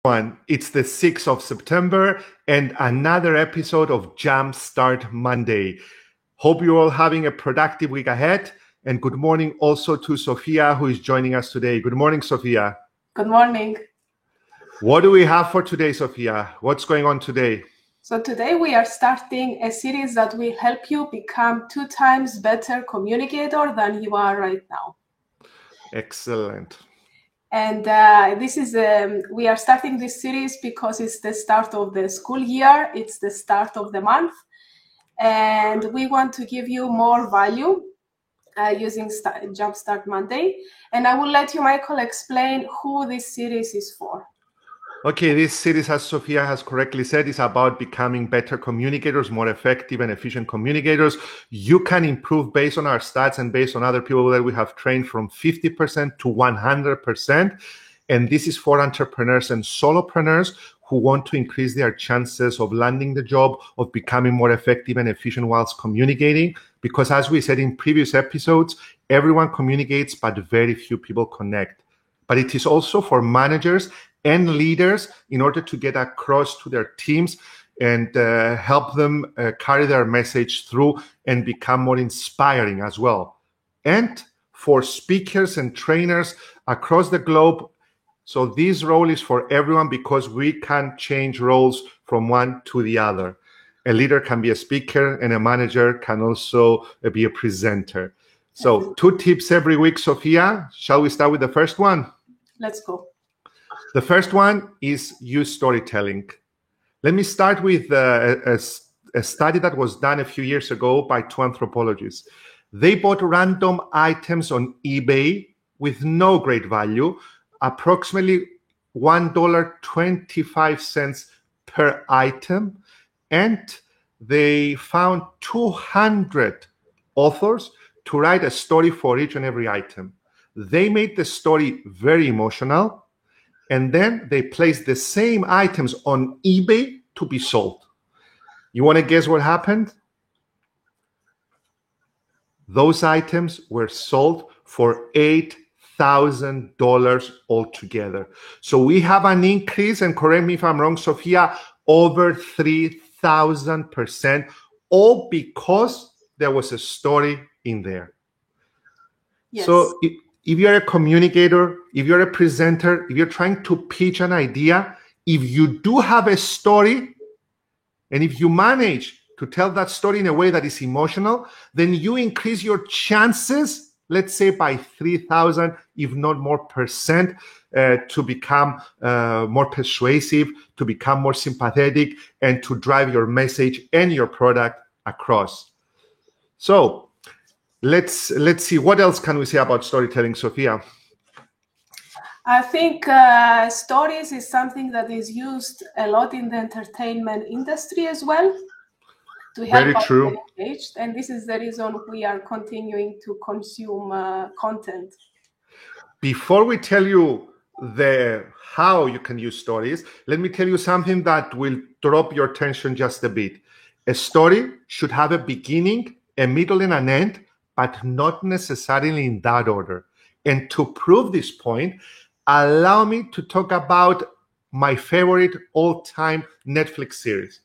It's the 6th of September and another episode of Jumpstart Monday. Hope you're all having a productive week ahead. And good morning also to Sophia, who is joining us today. Good morning, Sophia. Good morning. What do we have for today, Sophia? What's going on today? So today we are starting a series that will help you become 2 times better communicator than you are right now. Excellent. And we are starting this series because it's the start of the school year. It's the start of the month. And we want to give you more value using Jumpstart Monday. And I will let you, Michael, explain who this series is for. Okay, this series, as Sophia has correctly said, is about becoming better communicators, more effective and efficient communicators. You can improve based on our stats and based on other people that we have trained from 50% to 100%. And this is for entrepreneurs and solopreneurs who want to increase their chances of landing the job, of becoming more effective and efficient whilst communicating. Because as we said in previous episodes, everyone communicates, but very few people connect. But it is also for managers and leaders in order to get across to their teams and help them carry their message through and become more inspiring as well. And for speakers and trainers across the globe. So this role is for everyone because we can change roles from one to the other. A leader can be a speaker and a manager can also be a presenter. So 2 tips every week, Sophia. Shall we start with the first one? Let's go. The first one is use storytelling. Let me start with a study that was done a few years ago by 2 anthropologists. They bought random items on eBay with no great value, approximately $1.25 per item, and they found 200 authors to write a story for each and every item. They made the story very emotional, and then they placed the same items on eBay to be sold. You want to guess what happened? Those items were sold for $8,000 altogether. So we have an increase, and correct me if I'm wrong, Sophia, over 3,000%, all because there was a story in there. Yes. So if you're a communicator, if you're a presenter, if you're trying to pitch an idea, if you do have a story, and if you manage to tell that story in a way that is emotional, then you increase your chances, let's say by 3,000, if not more percent, to become more persuasive, to become more sympathetic, and to drive your message and your product across. So let's see, what else can we say about storytelling, Sophia? I think stories is something that is used a lot in the entertainment industry as well to help Very us true. get engaged, and this is the reason we are continuing to consume content. Before we tell you how you can use stories, let me tell you something that will drop your tension just a bit. A story should have a beginning, a middle, and an end, but not necessarily in that order. And to prove this point, allow me to talk about my favorite all-time Netflix series.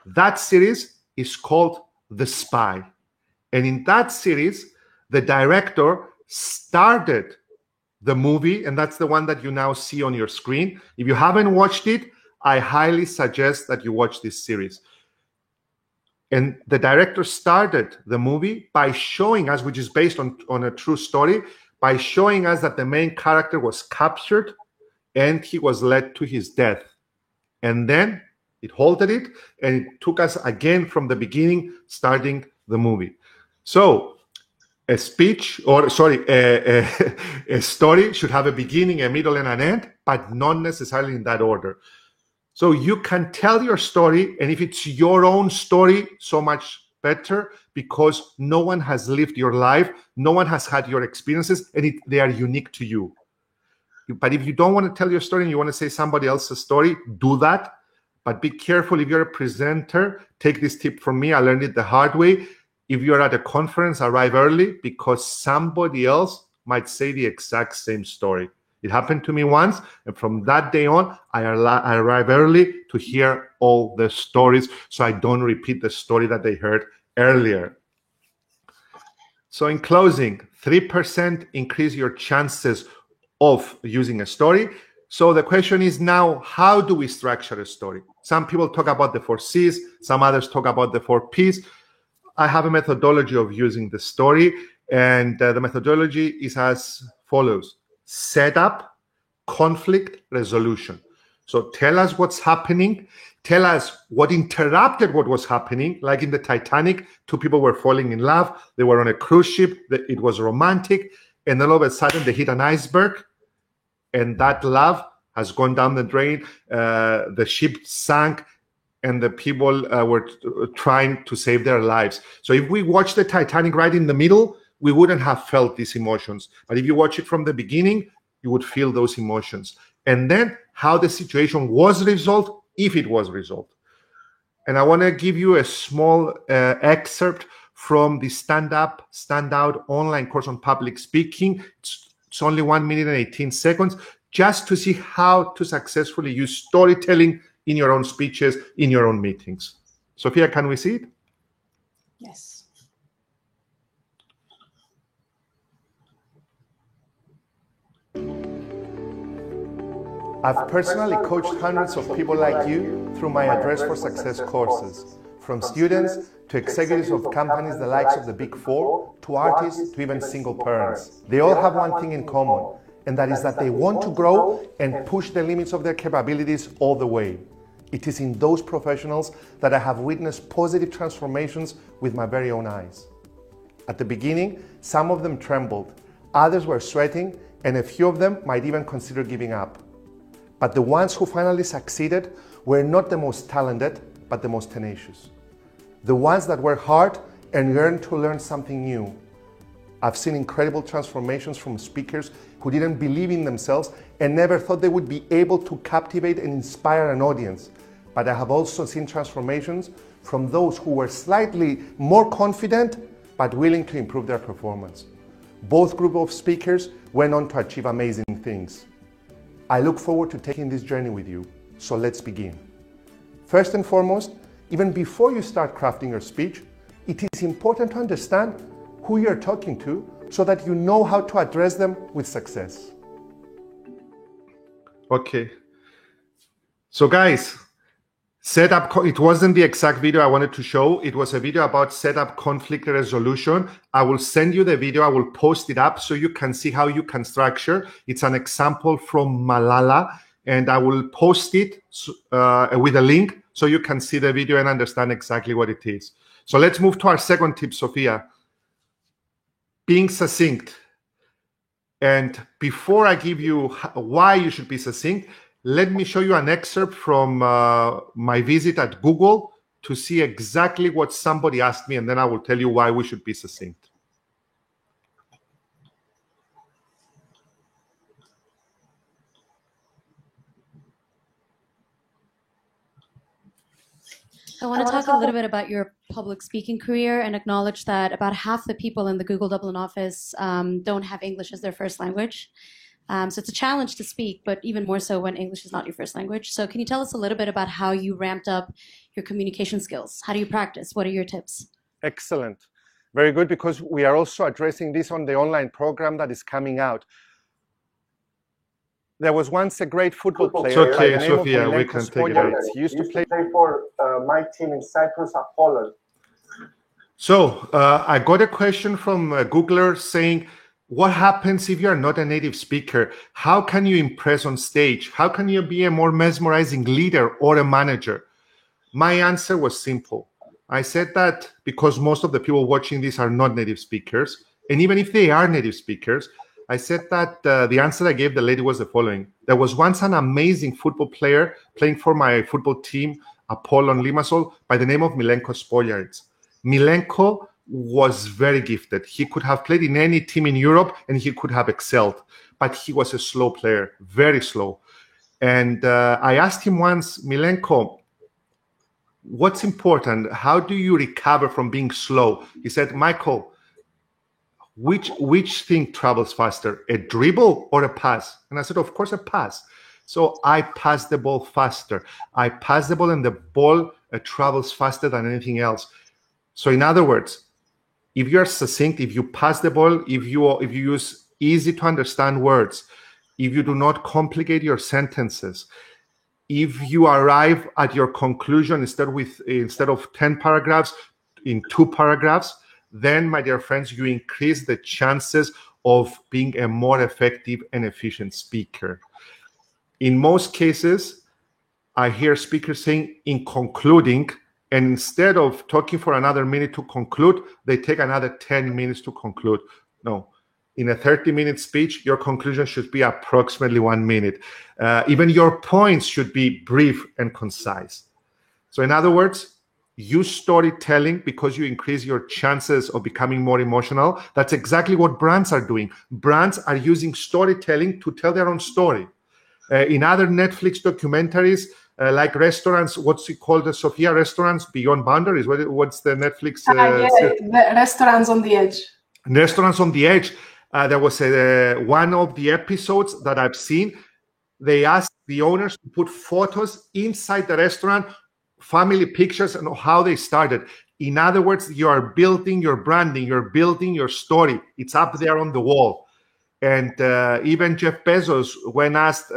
That series is called The Spy. And in that series, the director started the movie, and that's the one that you now see on your screen. If you haven't watched it, I highly suggest that you watch this series. And the director started the movie by showing us, which is based on a true story, by showing us that the main character was captured and he was led to his death. And then it halted it and it took us again from the beginning, starting the movie. So a story should have a beginning, a middle, and an end, but not necessarily in that order. So you can tell your story, and if it's your own story, so much better, because no one has lived your life, no one has had your experiences, and they are unique to you. But if you don't want to tell your story and you want to say somebody else's story, do that. But be careful. If you're a presenter, take this tip from me. I learned it the hard way. If you're at a conference, arrive early, because somebody else might say the exact same story. It happened to me once, and from that day on, I arrive early to hear all the stories so I don't repeat the story that they heard earlier. So in closing, 3% increase your chances of using a story. So the question is now, how do we structure a story? Some people talk about the 4 C's, some others talk about the 4 P's. I have a methodology of using the story, and the methodology is as follows: setup, conflict, resolution. So tell us what's happening. Tell us what interrupted what was happening. Like in the Titanic, 2 people were falling in love. They were on a cruise ship. It was romantic. And then all of a sudden they hit an iceberg, and that love has gone down the drain. The ship sank, and the people were trying to save their lives. So if we watch the Titanic right in the middle, we wouldn't have felt these emotions. But if you watch it from the beginning, you would feel those emotions. And then how the situation was resolved, if it was resolved. And I want to give you a small excerpt from the Stand Up, Stand Out online course on public speaking. It's only 1 minute and 18 seconds, just to see how to successfully use storytelling in your own speeches, in your own meetings. Sophia, can we see it? Yes. I've personally coached hundreds of people like you through my Address for Success courses, from students to executives of companies the likes of the Big Four, to artists, to even single parents. They all have one thing in common, and that is that they want to grow and push the limits of their capabilities all the way. It is in those professionals that I have witnessed positive transformations with my very own eyes. At the beginning, some of them trembled, others were sweating, and a few of them might even consider giving up. But the ones who finally succeeded were not the most talented, but the most tenacious. The ones that worked hard and yearned to learn something new. I've seen incredible transformations from speakers who didn't believe in themselves and never thought they would be able to captivate and inspire an audience. But I have also seen transformations from those who were slightly more confident, but willing to improve their performance. Both groups of speakers went on to achieve amazing things. I look forward to taking this journey with you, so let's begin. First and foremost, even before you start crafting your speech, it is important to understand who you're talking to so that you know how to address them with success. Okay. So guys, it wasn't the exact video I wanted to show. It was a video about setup, conflict resolution. I will send you the video. I will post it up so you can see how you can structure. It's an example from Malala, and I will post it with a link so you can see the video and understand exactly what it is. So let's move to our second tip, Sophia. Being succinct. And before I give you why you should be succinct, let me show you an excerpt from my visit at Google to see exactly what somebody asked me, and then I will tell you why we should be succinct. I want to talk a little bit about your public speaking career and acknowledge that about half the people in the Google Dublin office don't have English as their first language. So it's a challenge to speak, but even more so when English is not your first language. So can you tell us a little bit about how you ramped up your communication skills? How do you practice? What are your tips? Excellent. Very good, because we are also addressing this on the online program that is coming out. There was once a great football player. It's okay, Sophia, we can take it out. He used to play for my team in Cyprus at Poland. So I got a question from a Googler saying, what happens if you're not a native speaker? How can you impress on stage? How can you be a more mesmerizing leader or a manager? My answer was simple. I said that because most of the people watching this are not native speakers, and even if they are native speakers, I said that the answer I gave the lady was the following. There was once an amazing football player playing for my football team, Apollon Limassol, by the name of Milenko Spoljaric. Milenko was very gifted. He could have played in any team in Europe and he could have excelled, but he was a slow player, very slow. And I asked him once, Milenko, what's important? How do you recover from being slow? He said, Michael, which thing travels faster, a dribble or a pass? And I said, of course, a pass. So I pass the ball faster. I pass the ball and the ball travels faster than anything else. So in other words, if you're succinct, if you pass the ball, if you use easy to understand words, if you do not complicate your sentences, if you arrive at your conclusion instead of 10 paragraphs in 2 paragraphs, then, my dear friends, you increase the chances of being a more effective and efficient speaker. In most cases, I hear speakers saying in concluding, and instead of talking for another minute to conclude, they take another 10 minutes to conclude. No. In a 30-minute speech, your conclusion should be approximately 1 minute. Even your points should be brief and concise. So in other words, use storytelling because you increase your chances of becoming more emotional. That's exactly what brands are doing. Brands are using storytelling to tell their own story. In other Netflix documentaries, like restaurants, what's it called, Sophia? Restaurants Beyond Boundaries? What's the Netflix? The Restaurants on the Edge. Restaurants on the Edge. There was one of the episodes that I've seen. They asked the owners to put photos inside the restaurant, family pictures, and how they started. In other words, you are building your branding, you're building your story. It's up there on the wall. And even Jeff Bezos, when asked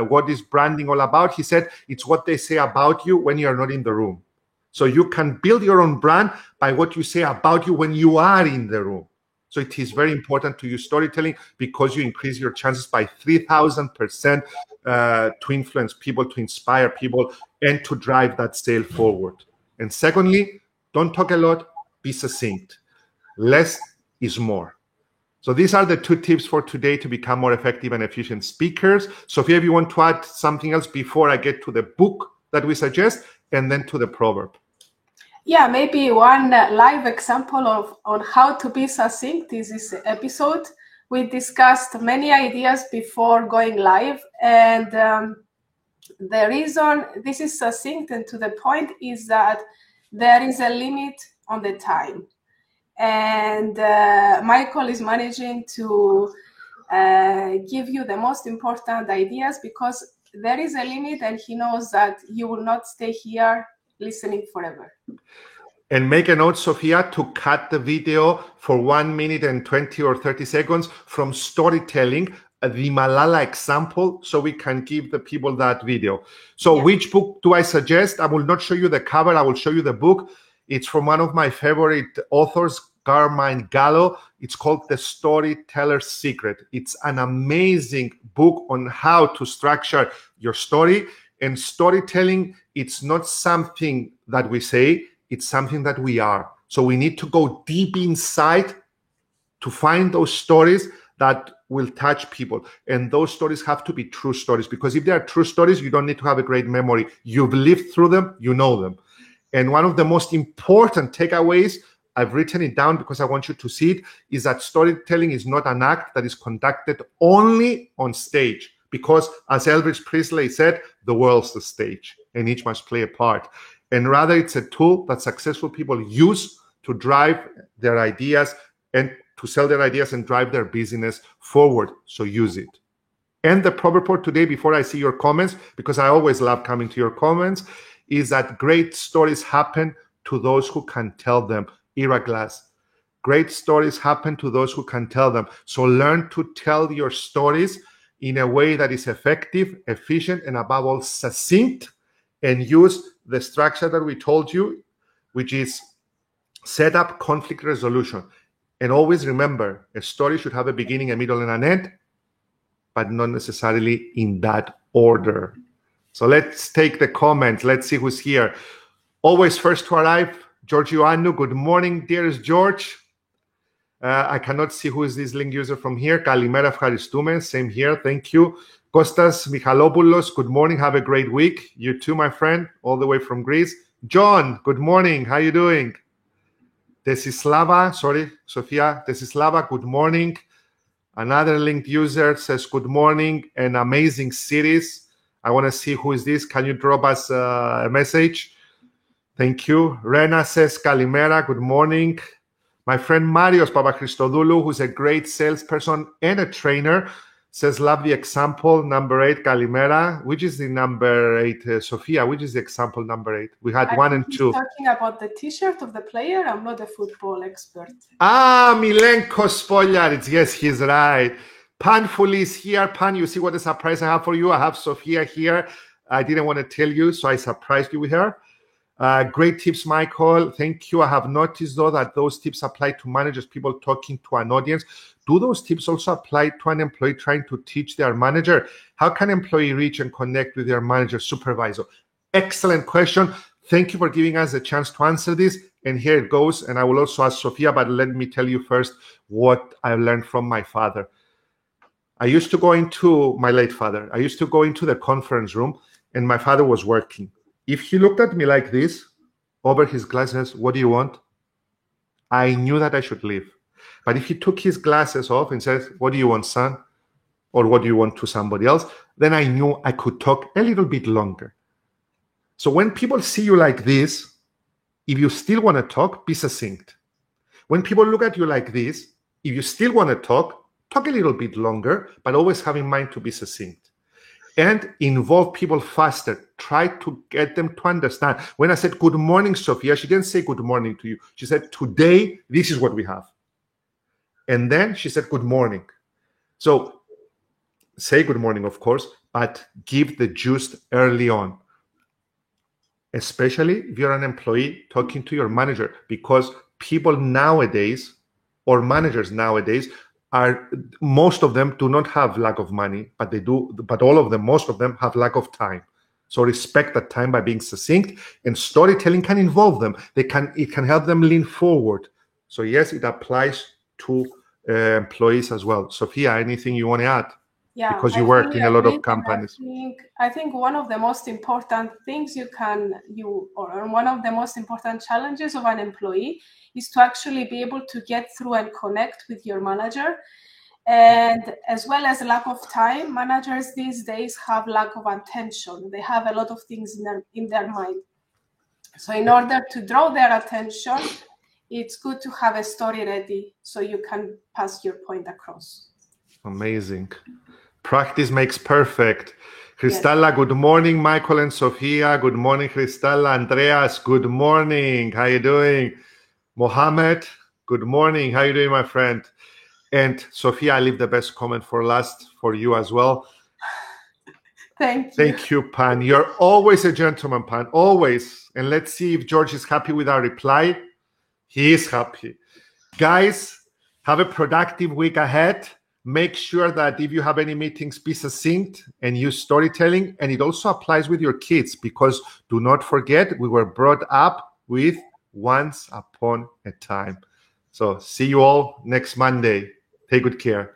what is branding all about, he said, it's what they say about you when you're not in the room. So you can build your own brand by what you say about you when you are in the room. So it is very important to use storytelling because you increase your chances by 3,000% to influence people, to inspire people, and to drive that sale forward. And secondly, don't talk a lot, be succinct. Less is more. So these are the 2 tips for today to become more effective and efficient speakers. Sophia, if you want to add something else before I get to the book that we suggest, and then to the proverb. Yeah, maybe one live example on how to be succinct is this episode. We discussed many ideas before going live, and the reason this is succinct and to the point is that there is a limit on the time. And Michael is managing to give you the most important ideas because there is a limit and he knows that you will not stay here listening forever. And make a note, Sophia, to cut the video for 1 minute and 20 or 30 seconds from storytelling, the Malala example, so we can give the people that video. So Which book do I suggest? I will not show you the cover. I will show you the book. It's from one of my favorite authors, Carmine Gallo. It's called The Storyteller's Secret. It's an amazing book on how to structure your story. And storytelling, it's not something that we say, it's something that we are. So we need to go deep inside to find those stories that will touch people. And those stories have to be true stories, because if they are true stories, you don't need to have a great memory. You've lived through them, you know them. And one of the most important takeaways, I've written it down because I want you to see it, is that storytelling is not an act that is conducted only on stage. Because as Elvis Presley said, the world's the stage and each must play a part. And rather, it's a tool that successful people use to drive their ideas and to sell their ideas and drive their business forward. So use it. And the proverb for today, before I see your comments, because I always love coming to your comments, is that great stories happen to those who can tell them. Ira Glass. Great stories happen to those who can tell them. So learn to tell your stories in a way that is effective, efficient, and above all, succinct, and use the structure that we told you, which is set up conflict resolution. And always remember, a story should have a beginning, a middle, and an end, but not necessarily in that order. So let's take the comments. Let's see who's here. Always first to arrive, George Ioannou. Good morning, dearest George. I cannot see who is this link user from here. Kalimera, ευχαριστούμε. Same here. Thank you. Kostas Michalopoulos, good morning. Have a great week. You too, my friend, all the way from Greece. John, good morning. How you doing? Desislava, sorry, Sophia. Desislava, good morning. Another linked user says, good morning. An amazing series. I want to see who is this. Can you drop us a message? Thank you. Rena says, Kalimera, good morning. My friend Marios Papachristodoulou, who's a great salesperson and a trainer, says, love the example. Number 8, Kalimera. Which is the number 8, Sofia? Which is the example number 8? We had 1 and 2. Talking about the T-shirt of the player. I'm not a football expert. Ah, Milenko Spoljaric. Yes, he's right. Pan Fuli is here. Pan, you see what a surprise I have for you? I have Sofia here. I didn't want to tell you, so I surprised you with her. Great tips, Michael. Thank you. I have noticed, though, that those tips apply to managers, people talking to an audience. Do those tips also apply to an employee trying to teach their manager? How can an employee reach and connect with their manager, supervisor? Excellent question. Thank you for giving us a chance to answer this. And here it goes. And I will also ask Sofia, but let me tell you first what I learned from my father. I used to go into my late father. I used to go into the conference room, and my father was working. If he looked at me like this, over his glasses, what do you want? I knew that I should leave. But if he took his glasses off and says, what do you want, son? Or what do you want to somebody else? Then I knew I could talk a little bit longer. So when people see you like this, if you still want to talk, be succinct. When people look at you like this, if you still want to talk a little bit longer, but always have in mind to be succinct. And involve people faster. Try to get them to understand. When I said, good morning, Sofia, she didn't say good morning to you. She said, today, this is what we have. And then she said, good morning. So say good morning, of course, but give the juice early on. Especially if you're an employee talking to your manager, because people nowadays, or managers nowadays, most of them do not have lack of money, but all of them, most of them have lack of time. So respect that time by being succinct, and storytelling can involve them. It can help them lean forward. So yes, it applies to employees as well. Sofia, anything you want to add? Yeah, because you work in a lot of companies. I think one of the most important things or one of the most important challenges of an employee is to actually be able to get through and connect with your manager. And as well as lack of time, managers these days have lack of attention. They have a lot of things in their mind. So in order to draw their attention, it's good to have a story ready so you can pass your point across. Amazing. Practice makes perfect. Cristalla, yes. Good morning, Michael and Sofia. Good morning, Cristalla. Andreas, good morning. How you doing? Mohammed, good morning. How you doing, my friend? And Sofia, I leave the best comment for last for you as well. Thank you. Thank you, Pan. You're always a gentleman, Pan, always. And let's see if George is happy with our reply. He is happy. Guys, have a productive week ahead. Make sure that if you have any meetings, be succinct and use storytelling. And it also applies with your kids, because do not forget, we were brought up with once upon a time. So see you all next Monday. Take good care.